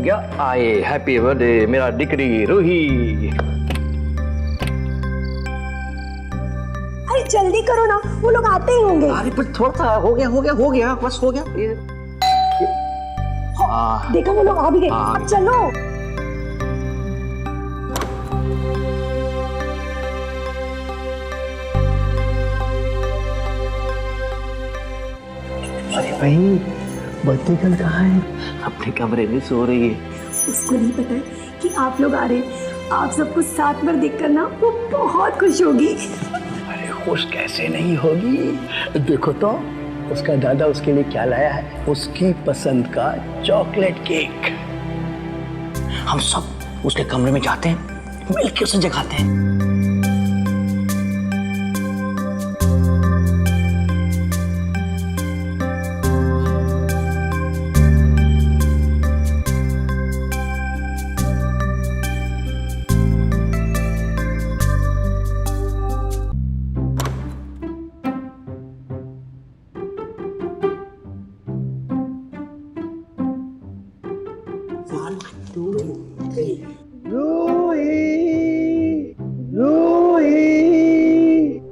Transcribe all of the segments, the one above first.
गया। आए happy birthday मेरा डिकरी रूही। अरे जल्दी करो ना, वो लोग आते ही होंगे। अरे पर थोड़ा सा हो गया बस हो गया ये। देखो वो लोग आ भी गए। अब चलो। अरे भाई बर्थडे गर्ल कहाँ है? अपने कमरे में सो रही है। उसको नहीं पता है कि आप लोग आ रहे हैं। आप सबको साथ में देखकर ना वो बहुत खुश होगी। अरे खुश कैसे नहीं होगी? देखो तो उसका दादा उसके लिए क्या लाया है, उसकी पसंद का चॉकलेट केक। हम सब उसके कमरे में जाते हैं, मिलकर उसे जगाते हैं।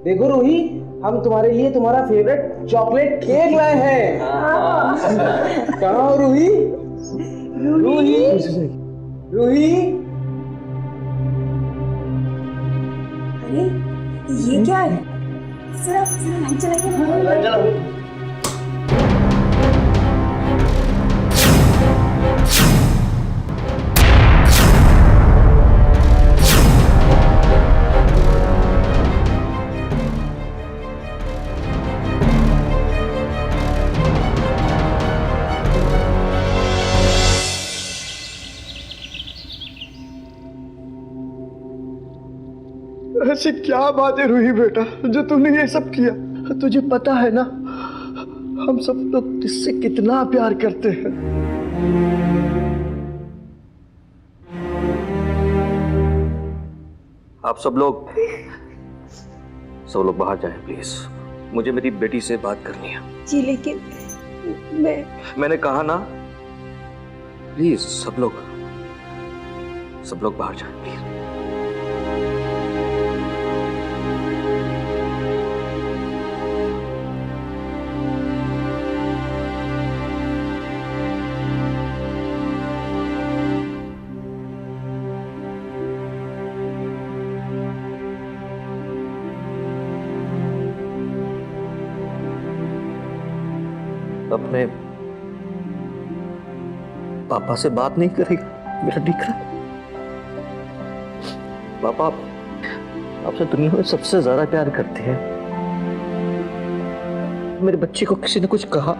देखो रूही, हम तुम्हारे लिए तुम्हारा फेवरेट चॉकलेट केक लाए हैं। कहाँ हो रूही? रूही रूही। अरे ये क्या है? जरा लाइट चलाइए। ऐसी क्या बात है रूही बेटा जो तूने ये सब किया? तुझे पता है ना हम सब लोग इससे कितना प्यार करते हैं। आप सब लोग बाहर जाएं प्लीज, मुझे मेरी बेटी से बात करनी है। जी लेकिन मैंने कहा ना, प्लीज सब लोग बाहर जाएं प्लीज। अपने पापा से बात नहीं करेगा मेरा दिकरा? पापा आपसे दुनिया में सबसे ज्यादा प्यार करते हैं। मेरे बच्चे को किसी ने कुछ कहा,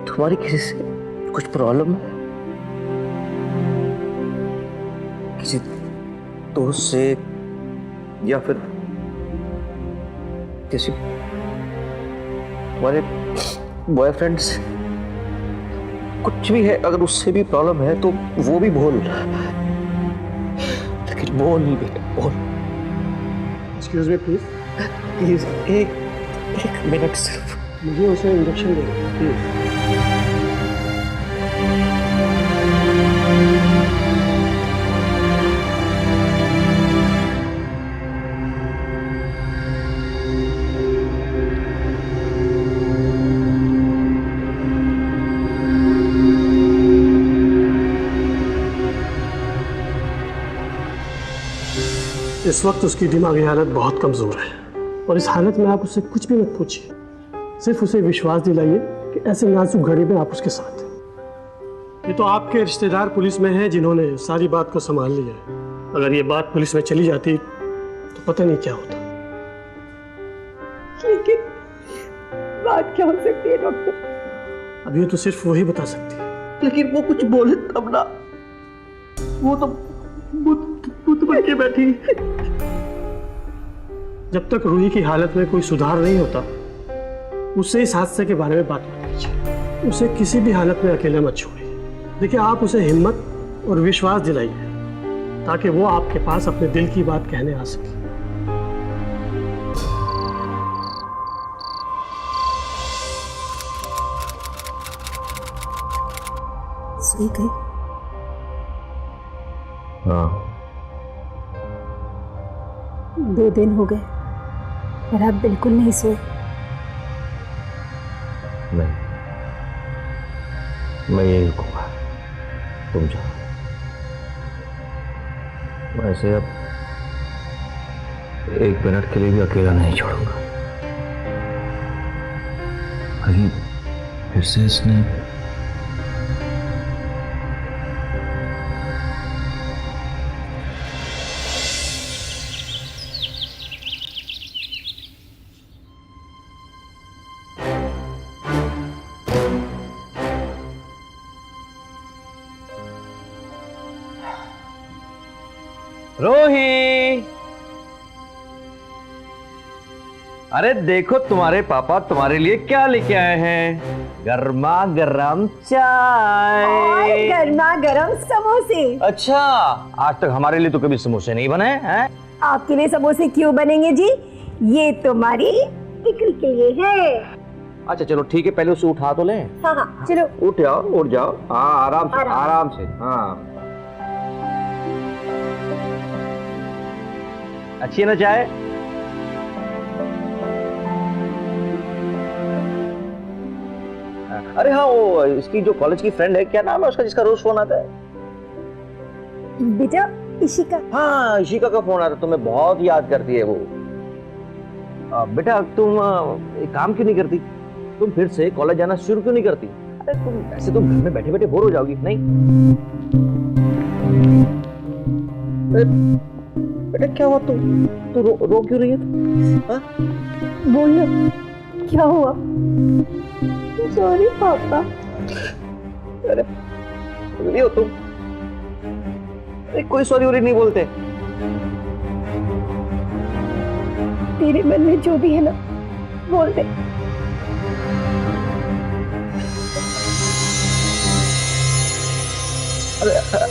तुम्हारी किसी से कुछ प्रॉब्लम है, किसी दोस्त से या फिर किसी हमारे बॉयफ्रेंड से कुछ भी है, अगर उससे भी प्रॉब्लम है तो वो भी बोल, लेकिन बोल नहीं बेटा, बोल। एक्सक्यूज मी प्लीज एक मिनट सिर्फ, मुझे उसे इंजेक्शन दे प्लीज। इस वक्त उसकी दिमागी हालत बहुत कमज़ोर है और इस हालत में आप उससे कुछ भी मत पूछिए। सिर्फ उसे विश्वास दिलाइए कि ऐसे नाजुक घड़ी में आप उसके साथ हैं। ये तो आपके रिश्तेदार पुलिस में हैं जिन्होंने सारी बात को संभाल लिया है। अगर ये बात पुलिस में चली जाती तो पता नहीं क्या होता। लेकिन बात क्या हो सकती है डॉक्टर? अब ये तो सिर्फ वही बता सकती है। लेकिन वो कुछ बोले तब ना, वो तो बुत बन के बैठी। जब तक रूही की हालत में कोई सुधार नहीं होता उससे इस हादसे के बारे में बात मत कीजिए। उसे किसी भी हालत में अकेले मत छोड़िए। देखिए, आप उसे हिम्मत और विश्वास दिलाइए ताकि वो आपके पास अपने दिल की बात कहने आ सके। सो गए? हाँ 2 दिन हो गए और आप बिल्कुल नहीं सोए। नहीं, मैं यही रुकूंगा, तुम जाओ। वैसे अब 1 मिनट के लिए भी अकेला नहीं छोड़ूंगा। कहीं फिर से इसने रोही, अरे देखो तुम्हारे पापा तुम्हारे लिए क्या लेके आए हैं। गर्मा गर्म चाय और गर्मा गर्म समोसे। अच्छा, आज तक हमारे लिए तो कभी समोसे नहीं बने हैं। आपके लिए समोसे क्यों बनेंगे जी? ये तुम्हारी टिकल के लिए है। अच्छा चलो ठीक है, पहले उसे उठा तो लें। हाँ हाँ चलो। उठ जाओ उठ जाओ, हाँ आराम से आराम से। हाँ अच्छी है ना चाय? अरे हाँ, वो इसकी जो कॉलेज की फ्रेंड है, क्या नाम है उसका जिसका रोज फोन आता है? बेटा इशिका। हाँ इशिका का फोन आता है, तुम्हें बहुत याद करती है वो। बेटा तुम एक काम क्यों नहीं करती, तुम फिर से कॉलेज जाना शुरू क्यों नहीं करती? अरे तुम ऐसे तुम घर में बैठे बैठे बोर हो जाओगी नहीं? बेटा क्या हुआ, तू रो क्यों रही है? हाँ? बोलो क्या हुआ? सॉरी पापा। अरे नहीं हो तुम, अरे कोई सॉरी वॉरी नहीं बोलते। तेरे मन में जो भी है ना बोल दे।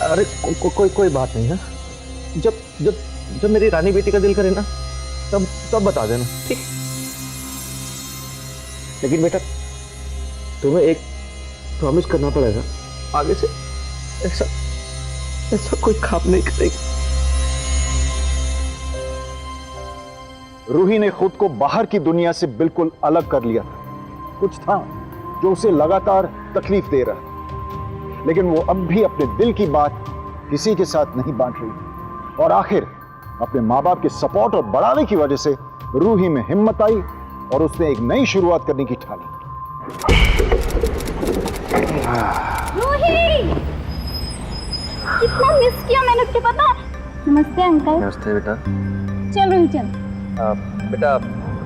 अरे कोई बात नहीं है। जब जब जब मेरी रानी बेटी का दिल करे ना तब बता देना, ठीक? लेकिन बेटा तुम्हें एक प्रॉमिस करना पड़ेगा, आगे से ऐसा कोई काम नहीं करेगा। रूही ने खुद को बाहर की दुनिया से बिल्कुल अलग कर लिया था। कुछ था जो उसे लगातार तकलीफ दे रहा, लेकिन वो अब भी अपने दिल की बात किसी के साथ नहीं बांट रही। और आखिर अपने माँ बाप के सपोर्ट और बढ़ावे की वजह से रूही में हिम्मत आई और उसने एक नई शुरुआत करने की ठानी। रूही, कितना मिस किया मैंने, तुझे पता? नमस्ते अंकल। नमस्ते बेटा। चल रूही चल। बेटा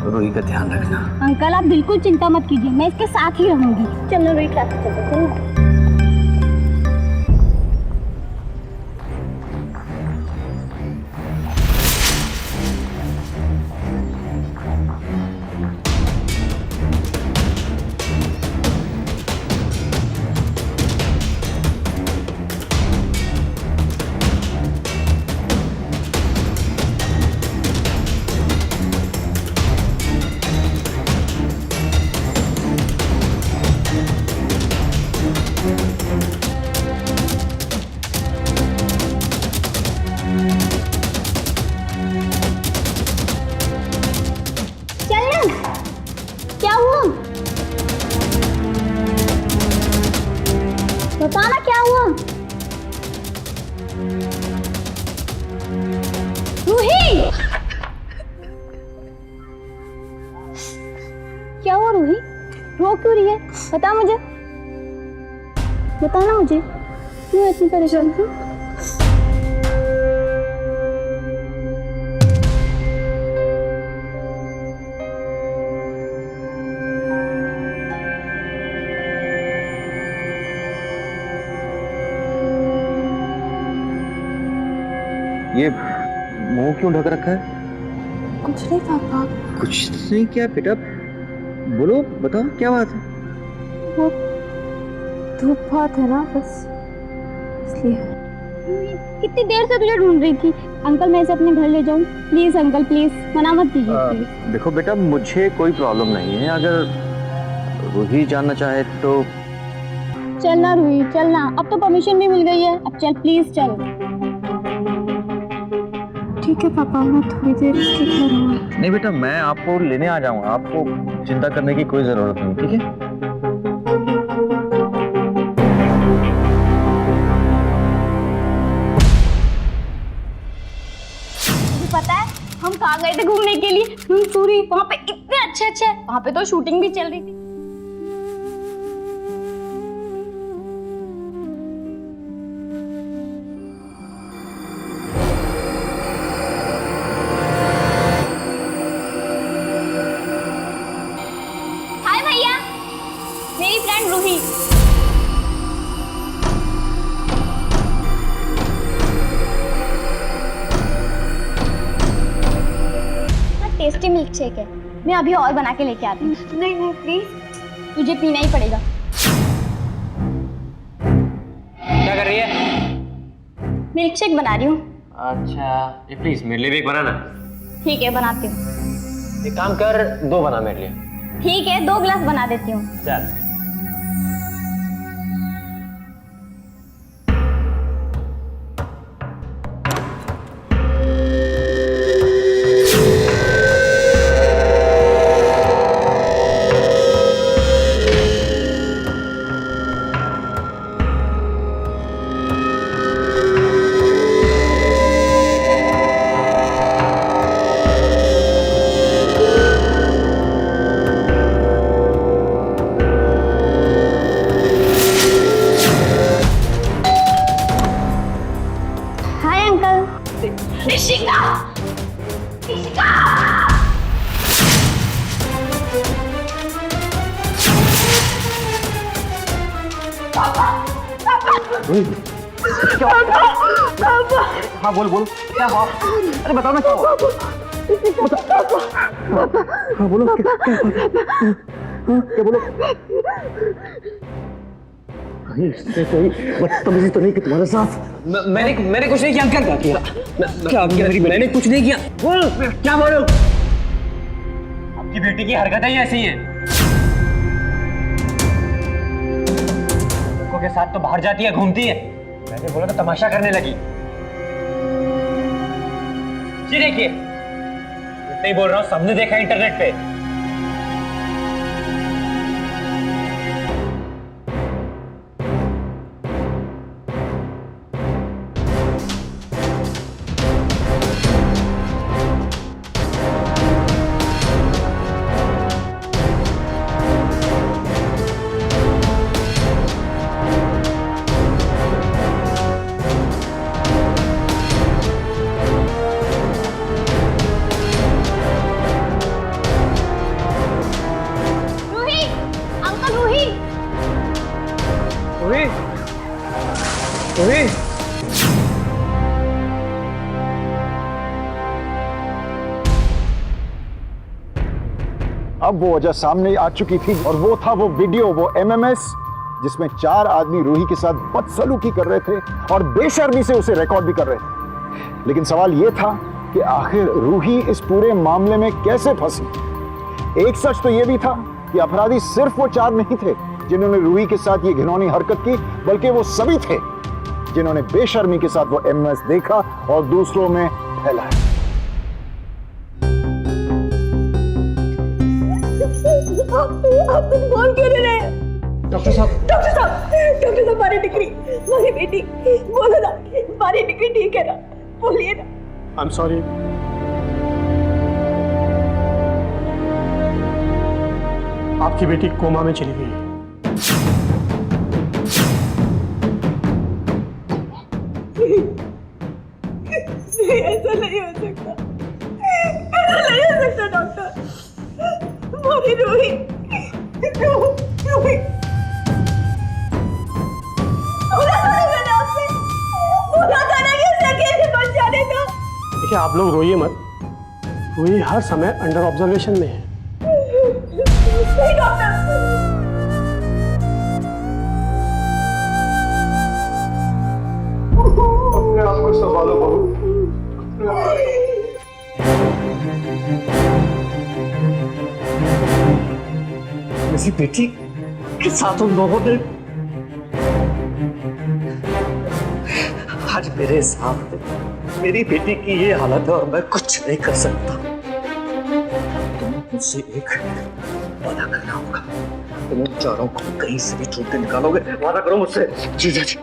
रूही का ध्यान रखना। अंकल आप बिल्कुल चिंता मत कीजिए, मैं इसके साथ ही रहूंगी। चलो रूही क्लास में चलते हैं। क्या हुआ? बताना क्या हुआ? रूही, क्या हुआ रूही? रो क्यों रही है? बता मुझे, बताना मुझे, क्यों इतनी परेशान थी? ये मुंह क्यों ढक रखा है? कुछ नहीं पापा। कुछ नहीं, क्या बेटा बोलो, बताओ क्या बात है? वो धूप बहुत है ना, बस इसलिए। कितनी देर से तुझे ढूंढ रही थी। अंकल मैं इसे अपने घर ले जाऊं? प्लीज अंकल प्लीज, मना मत कीजिए प्लीज। देखो बेटा मुझे कोई प्रॉब्लम नहीं है, अगर रूही जानना चाहे तो चलना रूही चलना, अब तो परमिशन भी मिल गई है, अब चल प्लीज चल। ठीक है पापा, मैं थोड़ी देर इसके घर हूँ। नहीं बेटा, मैं आपको लेने आ जाऊंगा, आपको चिंता करने की कोई जरूरत नहीं, ठीक है? पता है हम कहाँ गए थे घूमने के लिए? सूरी, वहाँ पे इतने अच्छे अच्छे, वहाँ पे तो शूटिंग भी चल रही थी। हाय भैया, मेरी friend Roohi. Tasty milkshake है, मैं अभी और बना के लेके आती हूँ। नहीं नहीं प्लीज, तुझे पीना ही पड़ेगा। क्या कर रही है? मिल्क शेक बना रही हूँ। अच्छा, ये प्लीज मेरे लिए भी एक बनाना। ठीक है बनाती हूँ। एक काम कर, 2 बना मेरे लिए। ठीक है 2 गिलास बना देती हूँ। चल। Hi uncle. ऋषिका, ऋषिका। हाँ बोल बोल, क्या हुआ? अरे बताओ ना क्या हुआ? हाँ बोलो, क्या बोलो? कहीं इससे कोई बदतमीजी तो नहीं कि तुम्हारे साथ? मैंने कुछ नहीं किया अंकल। क्या किया? क्या किया? मैंने कुछ नहीं किया। बोल, क्या बोलो? आपकी बेटी की हरकतें ही ऐसी हैं। लड़कों के साथ तो बाहर जाती है, घूमती है। मैंने बोला तो तमाशा करने लगी। जी देखिए, नहीं बोल रहा हूँ, सबने देखा इंटरनेट पे। रूही, अंकल रूही। रूही, रूही। अब वो वजह सामने आ चुकी थी और वो था वो वीडियो, वो एमएमएस जिसमें 4 आदमी रूही के साथ बदसलूकी कर रहे थे और बेशर्मी से उसे रिकॉर्ड भी कर रहे थे। लेकिन सवाल ये था कि आखिर रूही इस पूरे मामले में कैसे फंसी। एक सच तो यह भी था कि अपराधी सिर्फ वो 4 नहीं थे जिन्होंने रूही के साथ ये घिनौनी हरकत की, बल्कि वो सभी थे जिन्होंने बेशर्मी के साथ वो एमएमएस देखा और दूसरों में फैलाया। आप कुछ बोल क्यों नहीं रहे? डॉक्टर साहब, डॉक्टर साहब, मारी डिग्री, मारी बेटी, बोलो ना, मारी डिग्री ठीक है ना? बोलिए ना। I am sorry. आपकी बेटी कोमा में चली गई है। ऐसा नहीं हो सकता, ऐसा नहीं हो सकता डॉक्टर। मारी रूही, रूही। बोला था ना मैंने आपसे, बोला था ना कि उसे अकेले मत जाने दो। देखिए आप लोग रोइए मत, रूही हर समय अंडर ऑब्जर्वेशन में है। नहीं डॉक्टर, अपने आप को संभालो बहू। मेरी बेटी के साथ उन लोगों ने मेरे सामने मेरी बेटी की ये हालत है और मैं कुछ नहीं कर सकता। तुम्हें मुझसे एक वादा करना होगा। तुम उन चारों को कहीं से भी ढूंढ के निकालोगे। वादा करो मुझसे। जी जी,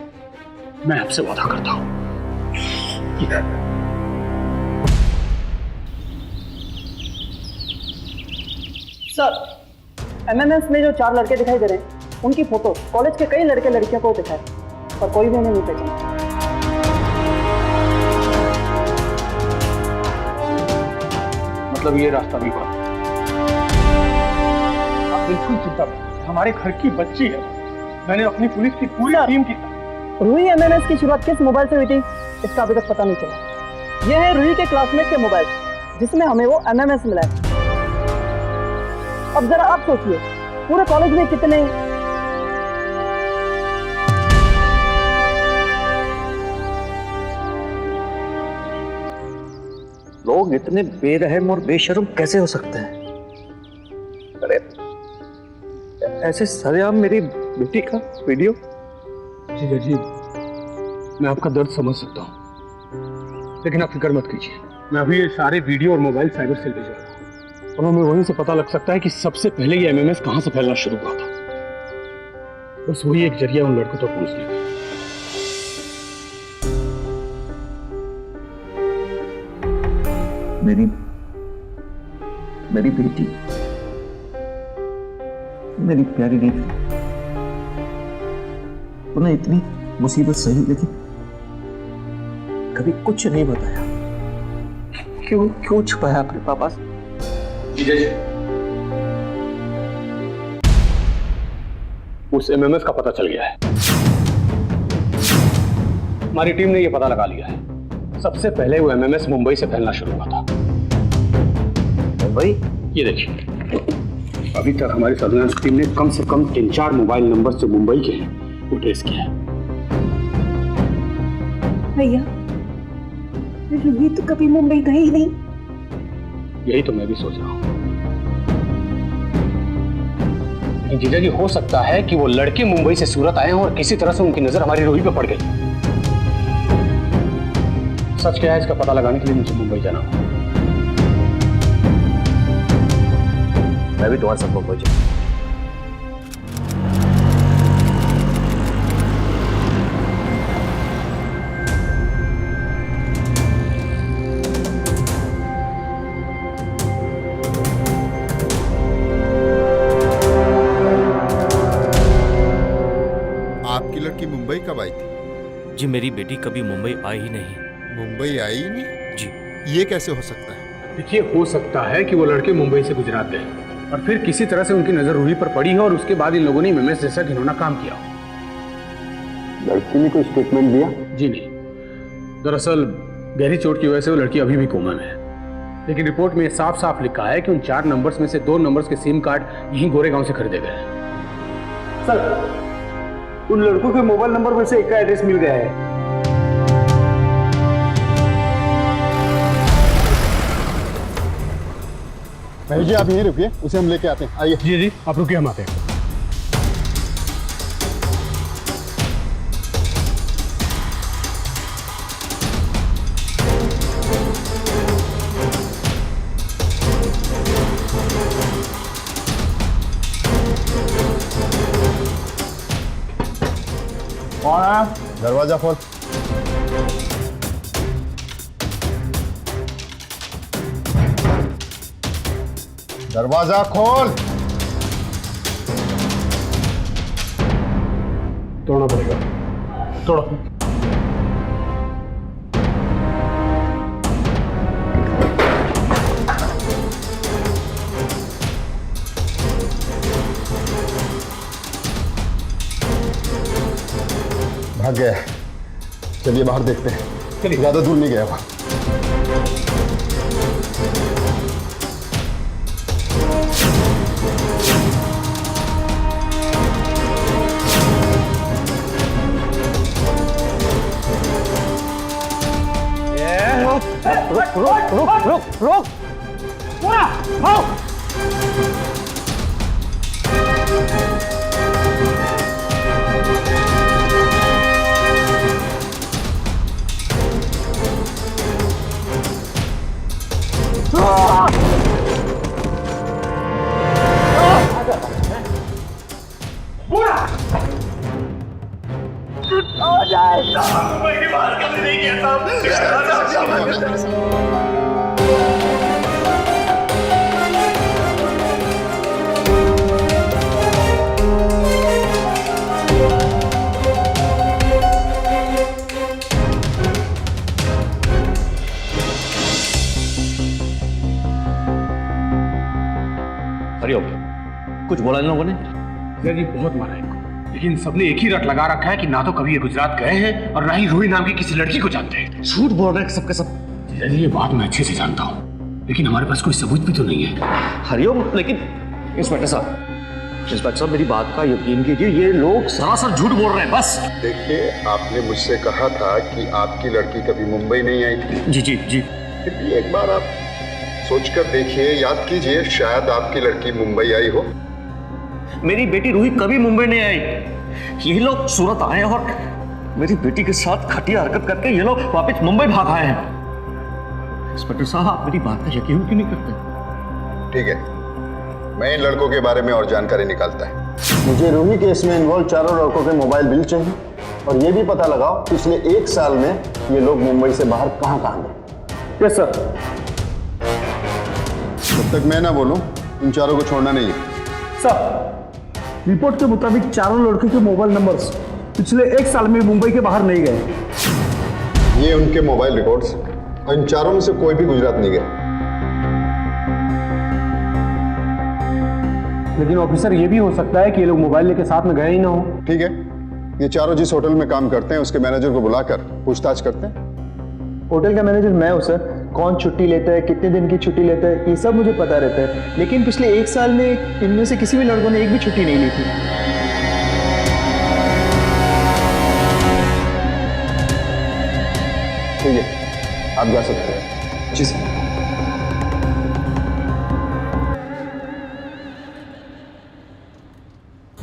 मैं आपसे वादा करता हूँ। सर, एमएमएस में जो 4 लड़के दिखाई दे रहे हैं, उनकी फोटो कॉलेज के कई लड़के लड़कियों को दिखाए, पर कोई भी उन्हें नहीं पहचाना। मतलब ये रास्ता भी बंद। आप बिल्कुल चिंता मत, हमारे घर की बच्ची है। मैंने अपनी पुलिस की पूरी टीम की। रूही एमएमएस की शुरुआत किस मोबाइल से हुई थी, इसका अभी तक पता नहीं चला। यह है रूही के क्लासमेट के मोबाइल, जिसमें हमें वो एमएमएस मिला है। अब जरा आप सोचिए, पूरे कॉलेज में कितने लोग इतने बेरहम और बेशर्म कैसे हो सकते हैं? अरे ऐसे सरेआम मेरी बेटी का वीडियो। जी जी, मैं आपका दर्द समझ सकता हूँ, लेकिन आप फिक्र मत कीजिए। मैं अभी ये सारे वीडियो और मोबाइल साइबर सेल भेज रहा हूँ और हमें वहीं से पता लग सकता है कि सबसे पहले ये एमएमएस कहाँ से फैलना शुरू हुआ था। बस वही एक जरिया उन लड़कों तक पहुँचने का। मेरी बेटी मेरी प्यारी बेटी, उन्हें इतनी मुसीबत सही, लेकिन कभी कुछ नहीं बताया। क्यों छुपाया अपने पापा से? उस एमएमएस का पता चल गया है। हमारी टीम ने यह पता लगा लिया है, सबसे पहले वो एमएमएस मुंबई से फैलना शुरू हुआ था। मुंबई? ये देखिए, अभी तक हमारी सर्विलांस टीम ने कम से कम 3-4 मोबाइल नंबर जो मुंबई के हैं वो ट्रेस किया है। भैया, रूही तो कभी मुंबई गई ही नहीं। यही तो मैं भी सोच रहा हूँ। जीजा जी, हो सकता है कि वो लड़के मुंबई से सूरत आए हों और किसी तरह से उनकी नजर हमारी रूही पे पड़ गई। सच क्या है इसका पता लगाने के लिए मुझे मुंबई जाना होगा। मैं भी तुम्हारे साथ मुंबई जाऊँ। आपकी लड़की मुंबई कब आई थी? जी मेरी बेटी कभी मुंबई आई ही नहीं। मुंबई आई ही नहीं? जी। ये कैसे हो सकता है? देखिए, हो सकता है कि वो लड़के मुंबई से गुजरात गए और फिर किसी तरह से उनकी नजर रूही पर पड़ी है और उसके बाद इन लोगों ने एमएमएस जैसा घिनौना काम किया। लड़की ने कोई स्टेटमेंट दिया? जी नहीं, दरअसल गहरी चोट की वजह से वो लड़की अभी भी कोमा में है, लेकिन रिपोर्ट में साफ साफ लिखा है कि उन 4 नंबर्स में से 2 नंबर्स के सिम कार्ड यहीं गोरेगांव से खरीदे गए हैं। सर, उन लड़कों के मोबाइल नंबर में से एक का एड्रेस मिल गया है। भाई जी, आप यहीं रुकिए, उसे हम लेके आते हैं। आइए। जी जी, आप रुकिए, हम आते हैं। कौन है? दरवाजा खोल। दरवाजा खोल। तोड़ना पड़ेगा। तोड़ो। भाग गया है। चलिए बाहर देखते हैं। चलिए। ज्यादा दूर नहीं गया वो। रुक। कर रहा है? हरिओम, कुछ बोला इन लोगों ने? जी बहुत मारा इनको, लेकिन सबने एक ही रट लगा रखा है कि ना तो कभी ये गुजरात गए हैं और ना ही रूही नाम की किसी लड़की को जानते हैं। झूठ बोल रहे हैं सबके सब। जी ये बात मैं अच्छे से जानता हूँ, लेकिन हमारे पास कोई सबूत भी तो नहीं है। हरिओम, लेकिन इंस्पेक्टर साहब मेरी बात का यकीन कीजिए, ये लोग सरासर झूठ बोल रहे हैं बस। देखिए, आपने मुझसे कहा था कि आपकी लड़की कभी मुंबई नहीं आई थी। जी जी जी। फिर भी एक बार आप सोचकर देखिए, याद कीजिए, शायद आपकी लड़की मुंबई आई हो। मेरी बेटी रूही कभी मुंबई नहीं आई। ये लोग सूरत आए और मेरी बेटी के साथ घटिया हरकत करके ये लोग वापस मुंबई भाग आए हैं। इंस्पेक्टर साहब, आप मेरी बात का यकीन क्यों नहीं करते? ठीक है, मैं इन लड़कों के बारे में और जानकारी निकालता है। मुझे रूही केस में इन्वॉल्व चारों लड़कों के मोबाइल बिल चाहिए और ये भी पता लगाओ पिछले 1 साल में ये लोग मुंबई से बाहर कहाँ गए। Yes sir. जब तक मैं ना बोलूं, इन चारों को छोड़ना नहीं है। सर, रिपोर्ट के मुताबिक चारों लड़के के मोबाइल नंबर्स पिछले 1 साल में मुंबई के बाहर नहीं गए। ये उनके मोबाइल रिकॉर्ड्स, और इन चारों में से कोई भी गुजरात नहीं गया। लेकिन ऑफिसर, ये भी हो सकता है कि ये लोग मोबाइल लेके साथ में गए ही ना हो। ठीक है, ये चारों जिस होटल में काम करते हैं उसके मैनेजर को बुलाकर पूछताछ करते हैं। होटल का मैनेजर मैं हूँ सर। कौन छुट्टी लेता है, कितने दिन की छुट्टी लेता है, ये सब मुझे पता रहता है। लेकिन पिछले 1 साल में इनमें से किसी भी लड़कों ने एक भी छुट्टी नहीं ली थी। ठीक है, आप जा सकते हैं। जी सर।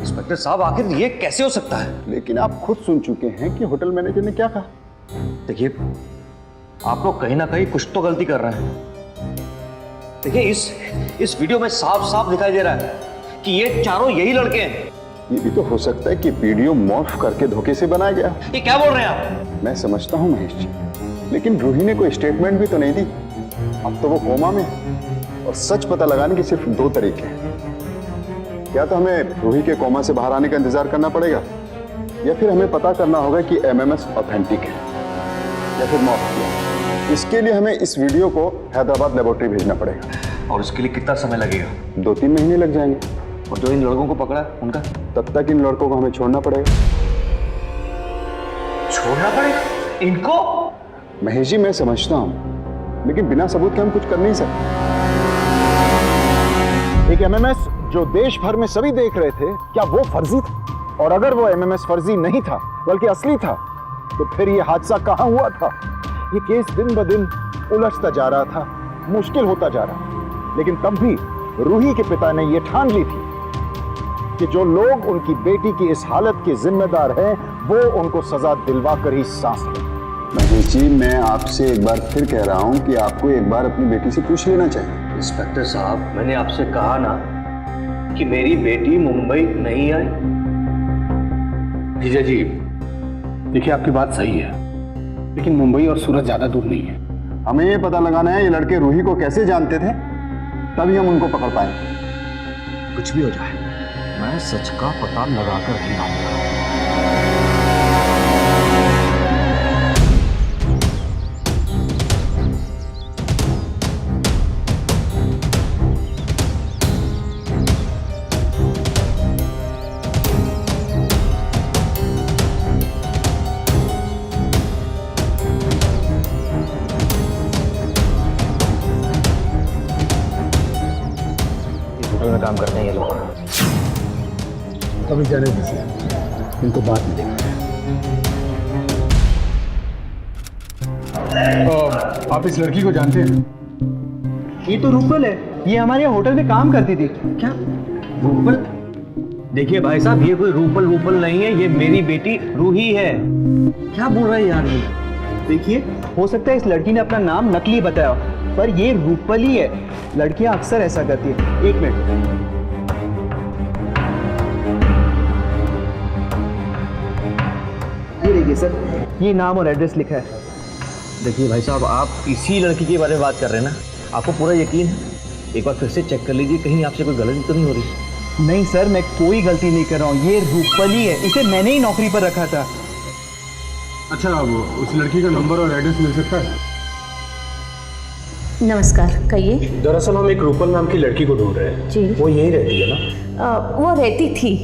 इंस्पेक्टर साहब, आखिर ये कैसे हो सकता है? लेकिन आप खुद सुन चुके हैं कि होटल मैनेजर ने क्या कहा। देखिए, आप लोग कहीं ना कहीं कुछ तो गलती कर रहे हैं। देखिए, इस वीडियो में साफ साफ दिखाई दे रहा है कि ये चारों यही लड़के हैं। ये भी तो हो सकता है कि वीडियो मॉर्फ करके धोखे से बनाया गया। ये क्या बोल रहे हैं आप? मैं समझता हूँ महेश जी, लेकिन रूही ने कोई स्टेटमेंट भी तो नहीं दी। अब तो वो कोमा में है और सच पता लगाने के सिर्फ 2 तरीके हैं। या तो हमें रूही के कोमा से बाहर आने का इंतजार करना पड़ेगा, या फिर हमें पता करना होगा कि एमएमएस ऑथेंटिक है या फिर मॉर्फ किया। इसके लिए हमें इस वीडियो को हैदराबाद लेबोरेटरी भेजना पड़ेगा। और इसके लिए कितना समय लगेगा? 2-3 महीने लग जाएंगे। और जो इन लड़कों को पकड़ा है उनका? तब तक इन लड़कों को हमें छोड़ना पड़ेगा। छोड़ना पड़ेगा इनको? महेश जी, मैं समझता हूं, लेकिन बिना सबूत के हम कुछ कर नहीं सकते। एक एमएमएस जो देश भर में सभी देख रहे थे, क्या वो फर्जी था? और अगर वो एमएमएस फर्जी नहीं था बल्कि असली था, तो फिर ये हादसा कहां हुआ था? ये केस दिन ब दिन उलझता जा रहा था, मुश्किल होता जा रहा। लेकिन तब भी रूही के पिता ने ये ठान ली थी कि जो लोग उनकी बेटी की इस हालत के जिम्मेदार हैं, वो उनको सजा दिलवा कर ही सांस लें। महेश जी, मैं आपसे एक बार फिर कह रहा हूं कि आपको एक बार अपनी बेटी से पूछ लेना चाहिए। इंस्पेक्टर साहब, मैंने आपसे कहा ना कि मेरी बेटी मुंबई नहीं आई। जीजा जी, देखिए आपकी बात सही है, लेकिन मुंबई और सूरत ज्यादा दूर नहीं है। हमें ये पता लगाना है ये लड़के रूही को कैसे जानते थे, तभी हम उनको पकड़ पाएंगे। कुछ भी हो जाए, मैं सच का पता लगाकर ही आऊंगा। में काम करते हैं ये लोग। कभी जाने दीजिए, इनको बाद में देखते हैं। आप इस लड़की को जानते हैं? ये तो रूपल है, ये हमारे होटल में काम करती थी। क्या रूपल? देखिए भाई साहब, ये कोई रूपल नहीं है, ये मेरी बेटी रूही है। क्या बोल रहे हैं यार ये? देखिए, हो सकता है इस लड़की ने अपना नाम नकली बताया, पर ये रूपल ही है। लड़कियां अक्सर ऐसा करती है। 1 मिनट। ये नाम और एड्रेस लिखा है। देखिए भाई साहब, आप इसी लड़की के बारे में बात कर रहे हैं ना? आपको पूरा यकीन है? एक बार फिर से चेक कर लीजिए, कहीं आपसे कोई गलती तो नहीं हो रही। नहीं सर, मैं कोई गलती नहीं कर रहा हूँ, ये रूपल ही है, इसे मैंने ही नौकरी पर रखा था। अच्छा, अब उस लड़की का नंबर और एड्रेस मिल सकता है? नमस्कार, कहिए। दरअसल हम एक रूपल नाम की लड़की को ढूंढ रहे हैं। जी। वो यहीं रहती है ना? वो रहती थी।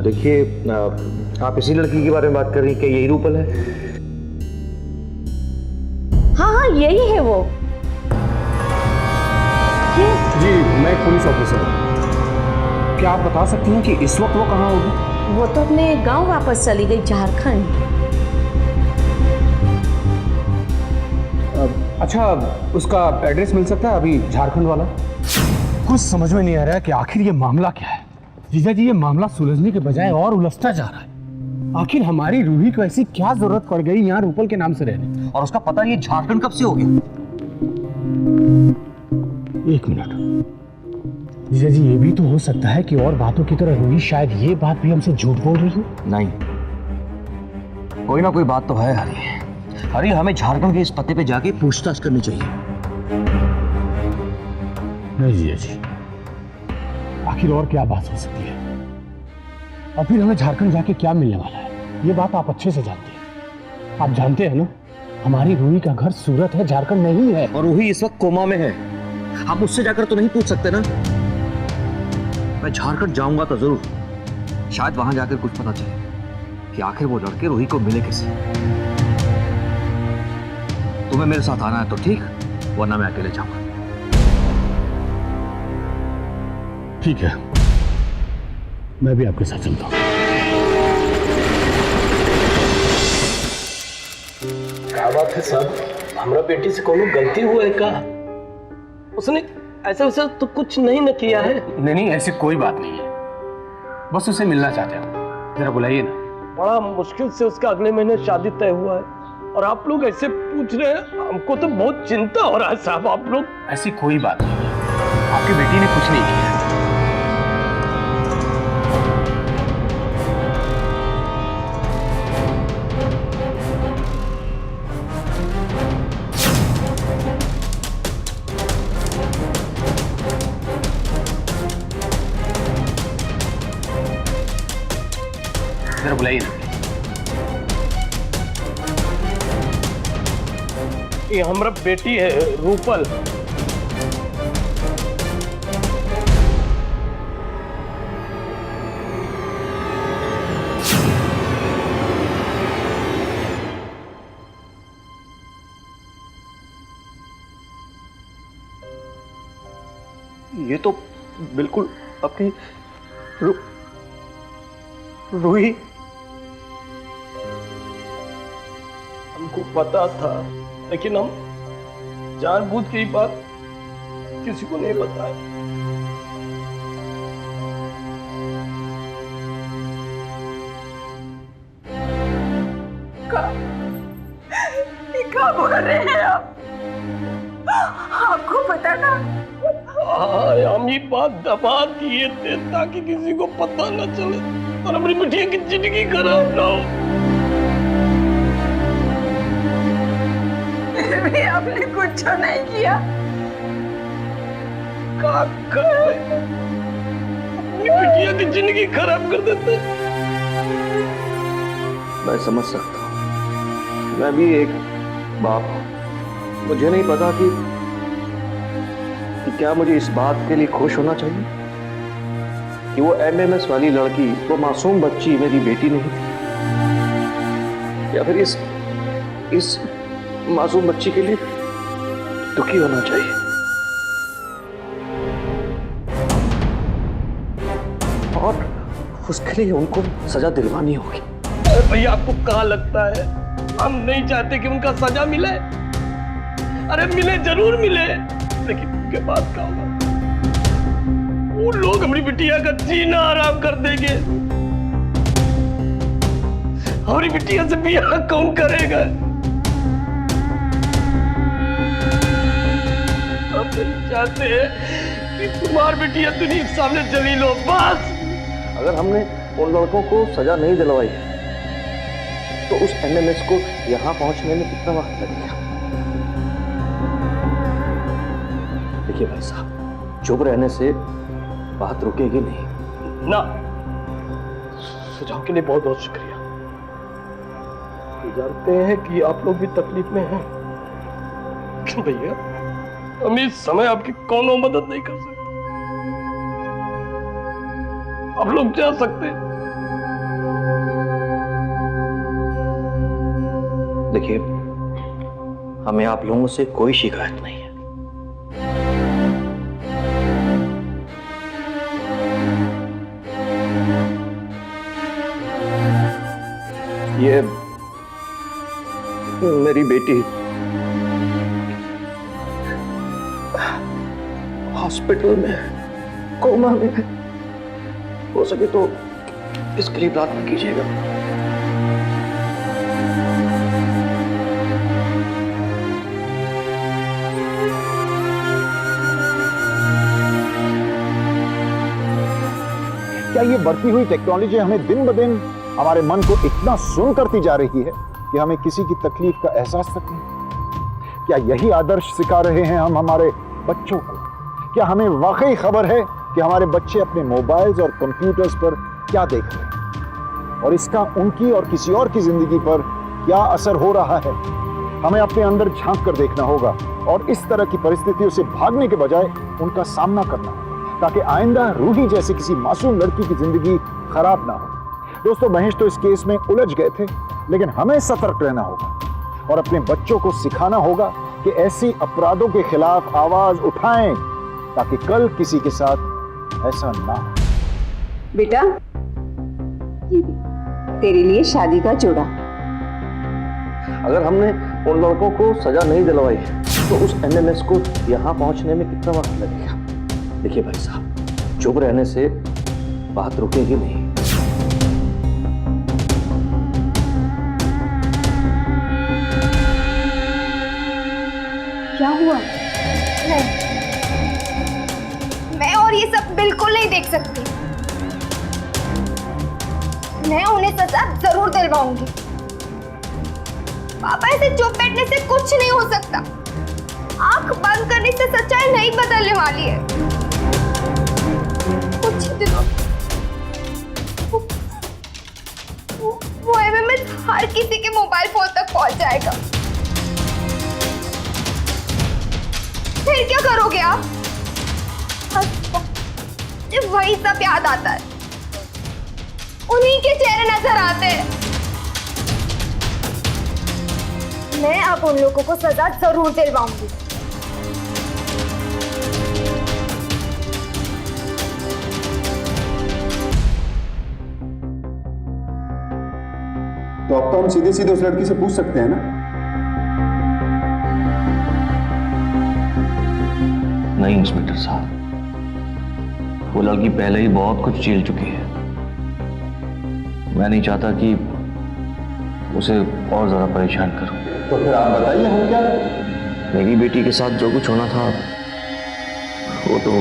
देखिए, आप इसी लड़की के बारे में बात कर रही हैं, क्या यही रूपल है? हाँ हाँ, यही है वो। जी, मैं एक पुलिस ऑफिसर हूँ। क्या आप बता सकती हैं कि इस वक्त वो कहाँ होगी? वो तो अपने गांव वापस चली गई, झारखंड। अच्छा, उसका एड्रेस मिल सकता है अभी, झारखंड वाला? कुछ समझ में नहीं आ रहा है कि आखिर ये मामला क्या है। जीजा जी, ये मामला सुलझने के बजाय और उलझता जा रहा है। आखिर हमारी रूही को ऐसी क्या जरूरत पड़ गई यहाँ रूपल के नाम से रहने? और उसका पता ये झारखंड कब से हो गया? एक मिनट जीजा जी, ये भी तो हो सकता है कि और बातों की तरह रूही शायद ये बात भी हमसे झूठ बोल रही हो। नहीं, कोई ना कोई बात तो है हरी। हरी, हमें झारखंड के इस पते पे जाके पूछताछ करनी चाहिए। नहीं जीजा जी, आखिर और क्या बात हो सकती है? और फिर हमें झारखंड जाके क्या मिलने वाला है? ये बात आप अच्छे से जानते हैं। आप जानते हैं ना, हमारी रूही का घर सूरत है, झारखंड नहीं है। और रूही इस वक्त कोमा में है। हम उससे जाकर तो नहीं पूछ सकते ना। मैं झारखंड जाऊंगा तो जरूर, शायद वहां जाकर कुछ पता चले कि आखिर वो लड़के रूही को मिले कैसे। तुम्हें मेरे साथ आना है तो ठीक, वरना मैं अकेले जाऊंगा। ठीक है, मैं भी आपके साथ चलता हूँ। क्या बात है साहब, हमारा बेटी से कोनो गलती हुआ है का? उसने ऐसा वैसा तो कुछ नहीं न किया है। नहीं नहीं, ऐसी कोई बात नहीं है, बस उसे मिलना चाहते हो। जरा बुलाइए ना। बड़ा मुश्किल से उसका अगले महीने शादी तय हुआ है और आप लोग ऐसे पूछ रहे हैं, हमको तो बहुत चिंता हो रहा है साहब। आप लोग ऐसी कोई बात नहीं है, आपकी बेटी ने कुछ नहीं किया। जरा बुलाइए ना। ये हमारा बेटी है रूपल। ये तो बिल्कुल अपनी रूही। हमको पता था, लेकिन हम जानबूझ के ही बात किसी को नहीं बताया। क्या बोल रहे हैं आप? आपको पता था? हाँ, हम ये बात दबा दिए थे ताकि किसी को पता न चले और अपनी बिटिया की जिंदगी खराब ना हो। भी आपने कुछ नहीं किया। काका अपनी बिटिया की जिंदगी खराब कर देते। मैं समझ सकता हूँ, मैं भी एक बाप हूँ। मुझे नहीं पता कि क्या मुझे इस बात के लिए खुश होना चाहिए कि वो एमएमएस वाली लड़की, वो मासूम बच्ची मेरी बेटी नहीं थी, या फिर इस मासूम बच्ची के लिए दुखी होना चाहिए। और उसके लिए उनको सजा दिलवानी होगी। अरे भैया, आपको कहाँ लगता है हम नहीं चाहते कि उनका सजा मिले? अरे मिले, जरूर मिले, लेकिन के बाद क्या होगा? वो लोग हमारी बिटिया का जीना आराम कर देंगे। हमारी बिटिया से ब्याह कौन करेगा? अब नहीं चाहते हैं कि तुम्हारी बिटिया दुनिया के सामने जलील हो। बस अगर हमने उन लड़कों को सजा नहीं दिलवाई तो उस एमएमएस को यहाँ पहुंचने में कितना वक्त लगेगा? देखिए भाई साहब, चुप रहने से बात रुकेगी नहीं। ना, सुझाव के लिए बहुत बहुत शुक्रिया। जानते हैं कि आप लोग भी तकलीफ में हैं, भैया हम इस समय आपकी कोनो मदद नहीं कर सकते। आप लोग जा सकते हैं। देखिए, हमें आप लोगों से कोई शिकायत नहीं है। ये मेरी बेटी हॉस्पिटल में कोमा में है। हो सके तो इसके लिए प्रार्थना कीजिएगा। क्या ये बढ़ती हुई टेक्नोलॉजी हमें दिन ब दिन हमारे मन को इतना सुन करती जा रही है कि हमें किसी की तकलीफ का एहसास तक नहीं? क्या यही आदर्श सिखा रहे हैं हम हमारे बच्चों को? क्या हमें वाकई खबर है कि हमारे बच्चे अपने मोबाइल्स और कंप्यूटर्स पर क्या देख रहे हैं और इसका उनकी और किसी और की जिंदगी पर क्या असर हो रहा है? हमें अपने अंदर झांक कर देखना होगा और इस तरह की परिस्थितियों से भागने के बजाय उनका सामना करना होगा, ताकि आइंदा रूही जैसी किसी मासूम लड़की की जिंदगी खराब ना हो। दोस्तों, महेश तो इस केस में उलझ गए थे, लेकिन हमें सतर्क रहना होगा और अपने बच्चों को सिखाना होगा कि ऐसी अपराधों के खिलाफ आवाज उठाएं, ताकि कल किसी के साथ ऐसा ना हो। बेटा, ये तेरे लिए शादी का जोड़ा। अगर हमने उन लड़कों को सजा नहीं दिलवाई तो उस एमएमएस को यहाँ पहुंचने में कितना वक्त लगेगा? देखिए भाई साहब, चुप रहने से बात रुकेगी नहीं। क्या हुआ? मैं और ये सब बिल्कुल नहीं देख सकती। मैं उन्हें सजा जरूर दिलवाऊंगी। पापा, ऐसे चुप बैठने से कुछ नहीं हो सकता। आंख बंद करने से सच्चाई नहीं बदलने वाली है। कुछ ही दिनों वो एमएमएस हर किसी के मोबाइल फोन तक पहुंच जाएगा। फिर क्या करोगे आप? जब वही सब याद आता है, उन्हीं के चेहरे नजर आते हैं। मैं अब उन लोगों को सजा जरूर दिलवाऊंगी। तो अब तो हम सीधे सीधे उस लड़की से पूछ सकते हैं ना? नहीं इंस्पेक्टर साहब, वो लड़की पहले ही बहुत कुछ झेल चुकी है। मैं नहीं चाहता कि उसे और ज्यादा परेशान करूं। तो फिर आप बताइए हम क्या करें? मेरी बेटी के साथ जो कुछ होना था वो तो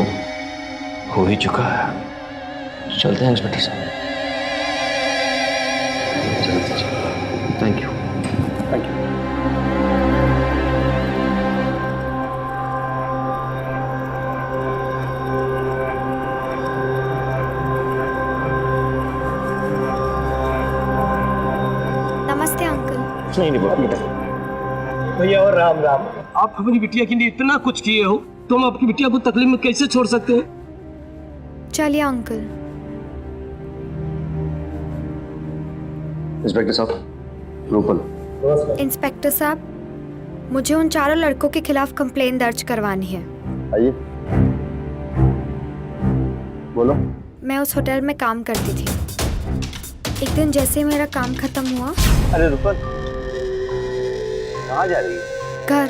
हो ही चुका है। चलते हैं इंस्पेक्टर साहब। Thank you. Thank you. नमस्ते अंकल। नहीं बेटा। भैया और राम राम। आप अपनी बिटिया के लिए इतना कुछ किए हो, तो हम आपकी बिटिया को तकलीफ में कैसे छोड़ सकते हैं? चलिए अंकल। इंस्पेक्टर साहब, रूपल। इंस्पेक्टर साहब, मुझे उन चारों लड़कों के खिलाफ कंप्लेन दर्ज करवानी है। आइए, बोलो। मैं उस होटल में काम करती थी। एक दिन जैसे मेरा काम खत्म हुआ। अरे रूपल, कहाँ जा रही है? घर।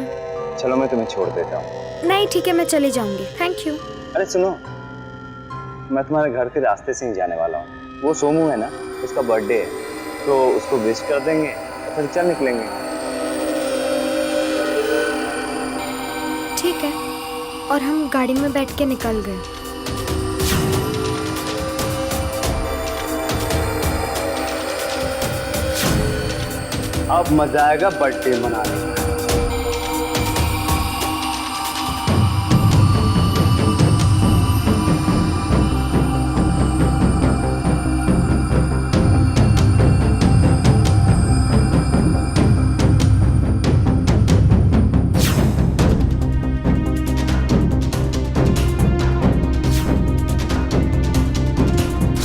चलो मैं तुम्हें छोड़ देता हूँ। नहीं ठीक है, मैं चली जाऊंगी। Thank you. अरे सुनो, मैं तुम्हारे घर के रास्ते से ही जाने वाला हूँ। वो सोमू है ना, उसका बर्थडे है, तो उसको विश कर देंगे और फिर चल निकलेंगे। ठीक है। और हम गाड़ी में बैठ के निकल गए। अब मजा आएगा बर्थडे मनाने में।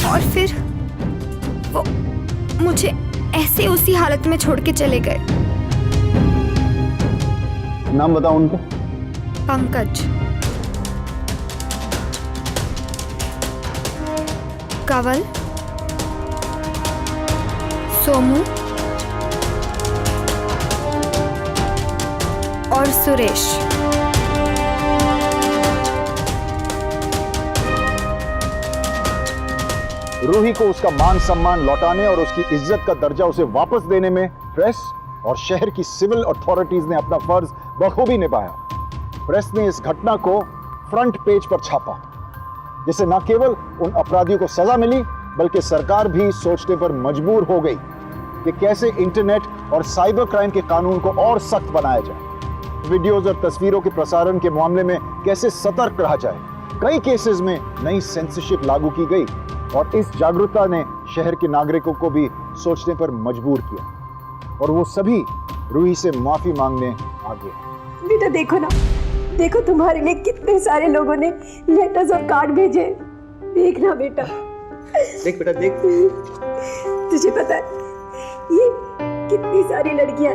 और फिर वो मुझे ऐसे उसी हालत में छोड़ के चले गए। नाम बताओ उनका। पंकज, कंवल, सोमू और सुरेश। रूही को उसका मान सम्मान लौटाने और उसकी इज्जत का दर्जा उसे वापस देने में प्रेस और शहर की सिविल अथॉरिटीज ने अपना फर्ज बखूबी निभाया। प्रेस ने इस घटना को फ्रंट पेज पर छापा, जिससे न केवल उन अपराधियों को सजा मिली बल्कि सरकार भी सोचने पर मजबूर हो गई कि कैसे इंटरनेट और साइबर क्राइम के कानून को और सख्त बनाया जाए, वीडियोज और तस्वीरों के प्रसारण के मामले में कैसे सतर्क रहा जाए। कई केसेस में नई सेंसरशिप लागू की गई और इस जागरूकता ने शहर के नागरिकों को भी सोचने पर मजबूर किया और वो सभी रूही से माफी मांगने आ गए। बेटा देखो ना, देखो तुम्हारे लिए कितने सारे लोगों ने लेटर्स और कार्ड भेजे। देखना बेटा, देख बेटा देख। तुझे पता है ये कितनी सारी लड़कियां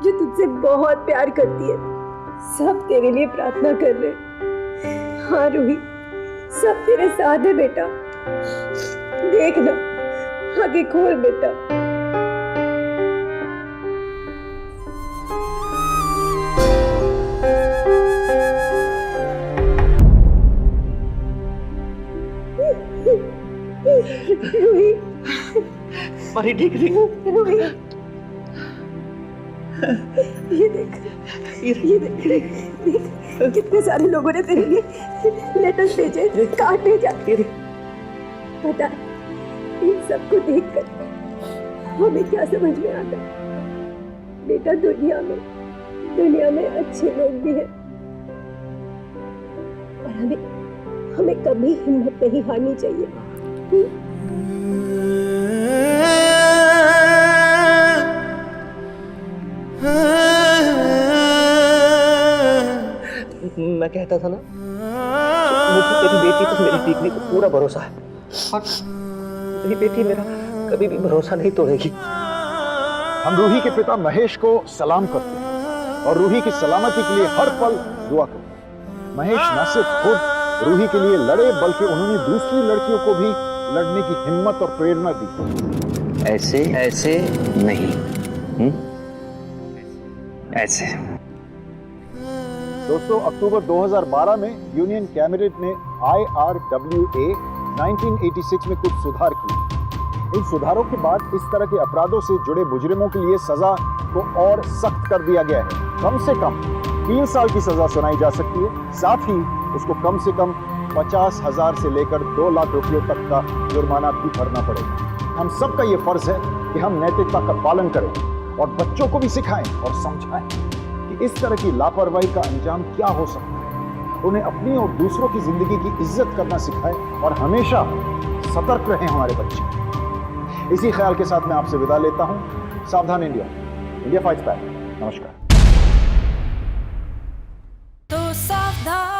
जो तुझसे बहुत प्यार करती है, सब तेरे लिए प्रार्थना कर रहे। हाँ रूही, सब तेरे साथ है बेटा। देखना, आगे खोल बेटा। रूही, मारी ठीक ठीक। रूही, ये देख, ये देख, कितने सारे लोगों ने तेरे लिए लेटर्स भेजे, कार्ड भेजा। पता है, इन सबको देखकर हमें क्या समझ में आता है बेटा, दुनिया में अच्छे लोग भी हैं और हमें कभी हिम्मत नहीं हारनी चाहिए। मैं कहता था ना, मुझे तेरी बेटी पर मेरी दीकरी को पूरा भरोसा है और तेरी बेटी मेरा कभी भी भरोसा नहीं तोड़ेगी। हम रूही के पिता महेश को सलाम करते हैं और रूही की सलामती के लिए हर पल दुआ करते हैं। महेश न सिर्फ खुद रूही के लिए लड़े बल्कि उन्होंने दूसरी लड़कियों को भी लड़ने की हिम्मत और प्रेरणा दी। ऐसे ऐसे नहीं, ऐसे। दोस्तों, अक्टूबर 2012 में यूनियन कैबिनेट ने IRWA 1986 में कुछ सुधार किए। इन सुधारों के बाद इस तरह के अपराधों से जुड़े मुजरिमों के लिए सजा को और सख्त कर दिया गया है। कम से कम 3 साल की सजा सुनाई जा सकती है, साथ ही उसको कम से कम 50,000 से लेकर 2 लाख रुपयों तक का जुर्माना भी भरना पड़ेगा। हम सबका ये फर्ज है कि हम नैतिकता का पालन करें और बच्चों को भी सिखाएं और समझाएं कि इस तरह की लापरवाही का अंजाम क्या हो सकता है। उन्हें अपनी और दूसरों की जिंदगी की इज्जत करना सिखाएं और हमेशा सतर्क रहें हमारे बच्चे। इसी ख्याल के साथ मैं आपसे विदा लेता हूं। सावधान इंडिया, इंडिया फाइट्स बैक। नमस्कार। तो सावधान।